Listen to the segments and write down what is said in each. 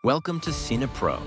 Welcome to CinePro,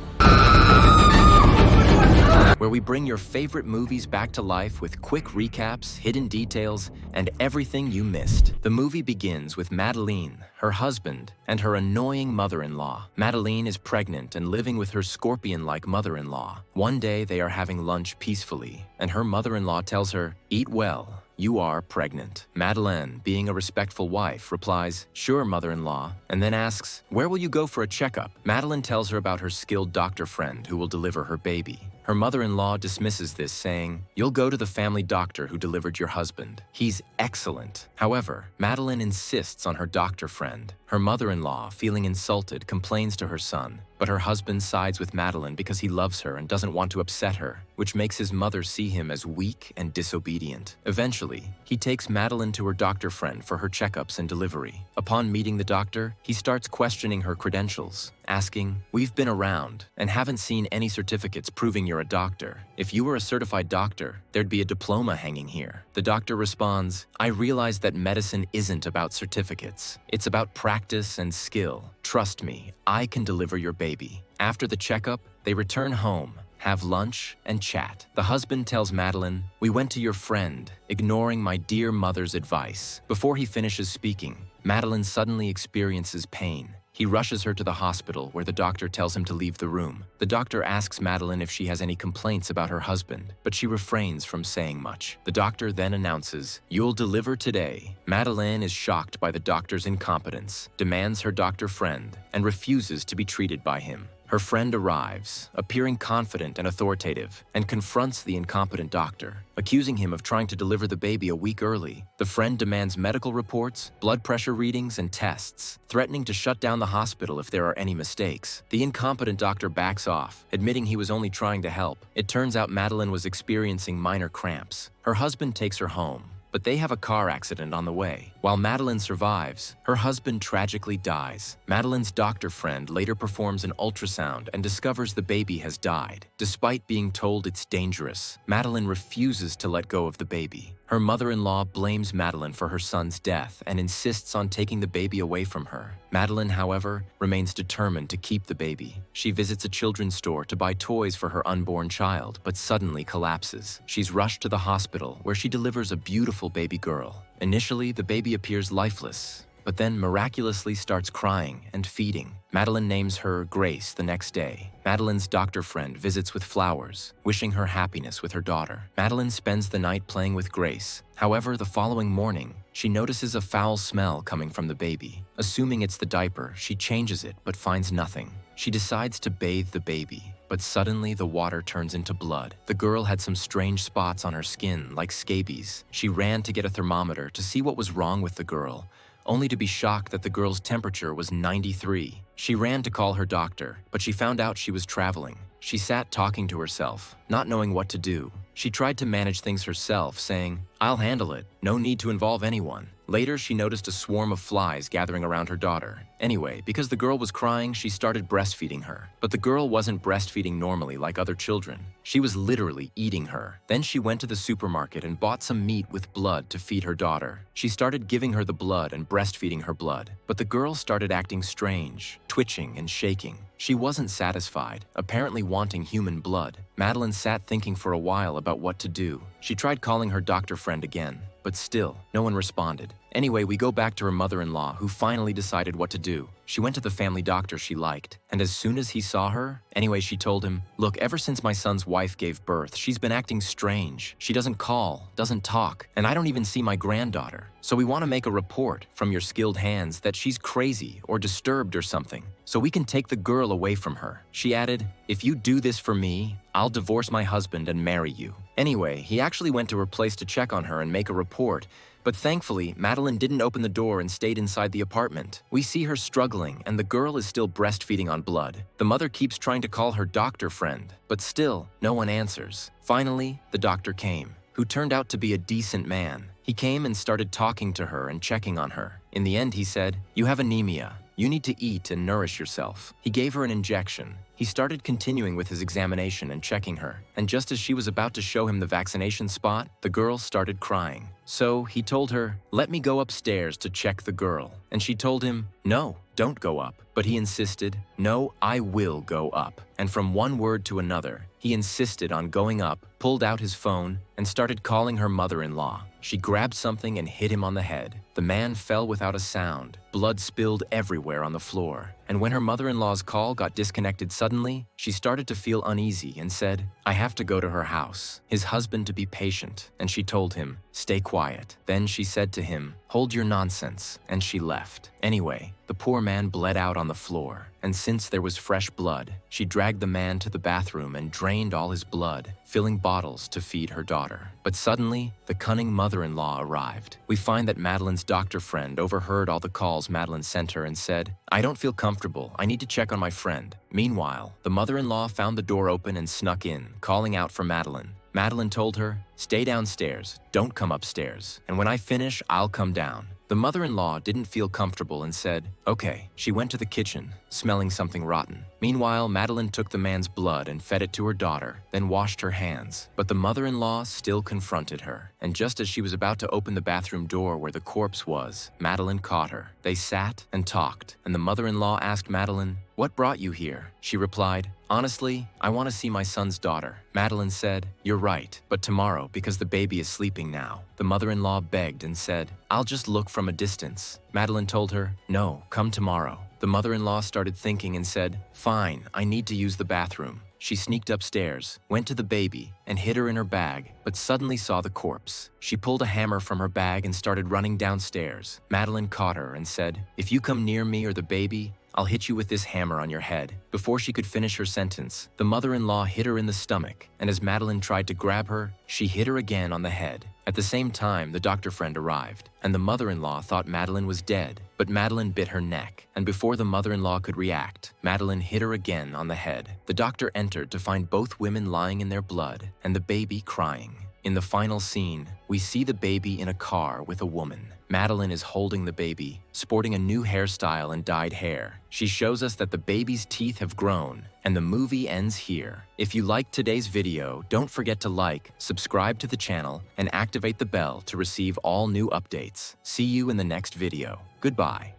where we bring your favorite movies back to life with quick recaps, hidden details, and everything you missed. The movie begins with Madeline, her husband, and her annoying mother-in-law. Madeline is pregnant and living with her scorpion-like mother-in-law. One day they are having lunch peacefully, and her mother-in-law tells her, "Eat well. You are pregnant." Madeleine, being a respectful wife, replies, "Sure, mother-in-law," and then asks, "Where will you go for a checkup?" Madeline tells her about her skilled doctor friend who will deliver her baby. Her mother-in-law dismisses this, saying, "You'll go to the family doctor who delivered your husband. He's excellent." However, Madeline insists on her doctor friend. Her mother-in-law, feeling insulted, complains to her son, but her husband sides with Madeline because he loves her and doesn't want to upset her, which makes his mother see him as weak and disobedient. Eventually, he takes Madeline to her doctor friend for her checkups and delivery. Upon meeting the doctor, he starts questioning her credentials, asking, "We've been around and haven't seen any certificates proving you're a doctor. If you were a certified doctor, there'd be a diploma hanging here." The doctor responds, "I realize that medicine isn't about certificates. It's about practice and skill. Trust me, I can deliver your baby." After the checkup, they return home, have lunch, and chat. The husband tells Madeline, "We went to your friend, ignoring my dear mother's advice." Before he finishes speaking, Madeline suddenly experiences pain. He rushes her to the hospital, where the doctor tells him to leave the room. The doctor asks Madeline if she has any complaints about her husband, but she refrains from saying much. The doctor then announces, "You'll deliver today." Madeline is shocked by the doctor's incompetence, demands her doctor friend, and refuses to be treated by him. Her friend arrives, appearing confident and authoritative, and confronts the incompetent doctor, accusing him of trying to deliver the baby a week early. The friend demands medical reports, blood pressure readings, and tests, threatening to shut down the hospital if there are any mistakes. The incompetent doctor backs off, admitting he was only trying to help. It turns out Madeline was experiencing minor cramps. Her husband takes her home, but they have a car accident on the way. While Madeline survives, her husband tragically dies. Madeline's doctor friend later performs an ultrasound and discovers the baby has died. Despite being told it's dangerous, Madeline refuses to let go of the baby. Her mother-in-law blames Madeline for her son's death and insists on taking the baby away from her. Madeline, however, remains determined to keep the baby. She visits a children's store to buy toys for her unborn child, but suddenly collapses. She's rushed to the hospital, where she delivers a beautiful baby girl. Initially, the baby appears lifeless, but then miraculously starts crying and feeding. Madeline names her Grace the next day. Madeline's doctor friend visits with flowers, wishing her happiness with her daughter. Madeline spends the night playing with Grace. However, the following morning, she notices a foul smell coming from the baby. Assuming it's the diaper, she changes it but finds nothing. She decides to bathe the baby, but suddenly the water turns into blood. The girl had some strange spots on her skin, like scabies. She ran to get a thermometer to see what was wrong with the girl, only to be shocked that the girl's temperature was 93. She ran to call her doctor, but she found out she was traveling. She sat talking to herself, not knowing what to do. She tried to manage things herself, saying, "I'll handle it. No need to involve anyone." Later, she noticed a swarm of flies gathering around her daughter. Anyway, because the girl was crying, she started breastfeeding her. But the girl wasn't breastfeeding normally like other children. She was literally eating her. Then she went to the supermarket and bought some meat with blood to feed her daughter. She started giving her the blood and breastfeeding her blood. But the girl started acting strange, twitching and shaking. She wasn't satisfied, apparently wanting human blood. Madeline sat thinking for a while about what to do. She tried calling her doctor friend again, but still, no one responded. Anyway, we go back to her mother-in-law, who finally decided what to do. She went to the family doctor she liked, and as soon as he saw her, she told him, "Look, ever since my son's wife gave birth, she's been acting strange. She doesn't call, doesn't talk, and I don't even see my granddaughter. So we want to make a report from your skilled hands that she's crazy or disturbed or something, so we can take the girl away from her." She added, "If you do this for me, I'll divorce my husband and marry you." Anyway, he actually went to her place to check on her and make a report, but thankfully, Madeline didn't open the door and stayed inside the apartment. We see her struggling, and the girl is still breastfeeding on blood. The mother keeps trying to call her doctor friend, but still, no one answers. Finally, the doctor came, who turned out to be a decent man. He came and started talking to her and checking on her. In the end, he said, "You have anemia. You need to eat and nourish yourself." He gave her an injection. He started continuing with his examination and checking her, and just as she was about to show him the vaccination spot, the girl started crying. So he told her, "Let me go upstairs to check the girl." And she told him, "No, don't go up. But he insisted, no, I will go up. And from one word to another, he insisted on going up, pulled out his phone, and started calling her mother-in-law. She grabbed something and hit him on the head. The man fell without a sound. Blood spilled everywhere on the floor. And when her mother-in-law's call got disconnected suddenly, she started to feel uneasy and said, I have to go to her house. His husband to be patient, and she told him, stay quiet. Then she said to him, hold your nonsense, and she left. Anyway, the poor man bled out on the floor, and since there was fresh blood, she dragged the man to the bathroom and drained all his blood, filling bottles to feed her daughter. But suddenly, the cunning mother-in-law arrived. We find that Madeline's doctor friend overheard all the calls Madeline sent her and said, I don't feel comfortable, I need to check on my friend. Meanwhile, the mother-in-law found the door open and snuck in, calling out for Madeline. Madeline told her, stay downstairs, don't come upstairs, and when I finish, I'll come down. The mother-in-law didn't feel comfortable and said, okay. She went to the kitchen, smelling something rotten. Meanwhile, Madeline took the man's blood and fed it to her daughter, then washed her hands. But the mother-in-law still confronted her, and just as she was about to open the bathroom door where the corpse was, Madeline caught her. They sat and talked, and the mother-in-law asked Madeline, what brought you here? She replied, honestly, I want to see my son's daughter. Madeline said, you're right, but tomorrow, because the baby is sleeping now. The mother-in-law begged and said, I'll just look from a distance. Madeline told her, no, come tomorrow. The mother-in-law started thinking and said, fine, I need to use the bathroom. She sneaked upstairs, went to the baby, and hid her in her bag, but suddenly saw the corpse. She pulled a hammer from her bag and started running downstairs. Madeline caught her and said, if you come near me or the baby, I'll hit you with this hammer on your head. Before she could finish her sentence, the mother-in-law hit her in the stomach, and as Madeline tried to grab her, she hit her again on the head. At the same time, the doctor friend arrived, and the mother-in-law thought Madeline was dead, but Madeline bit her neck, and before the mother-in-law could react, Madeline hit her again on the head. The doctor entered to find both women lying in their blood, and the baby crying. In the final scene, we see the baby in a car with a woman. Madeline is holding the baby, sporting a new hairstyle and dyed hair. She shows us that the baby's teeth have grown, and the movie ends here. If you liked today's video, don't forget to like, subscribe to the channel, and activate the bell to receive all new updates. See you in the next video. Goodbye.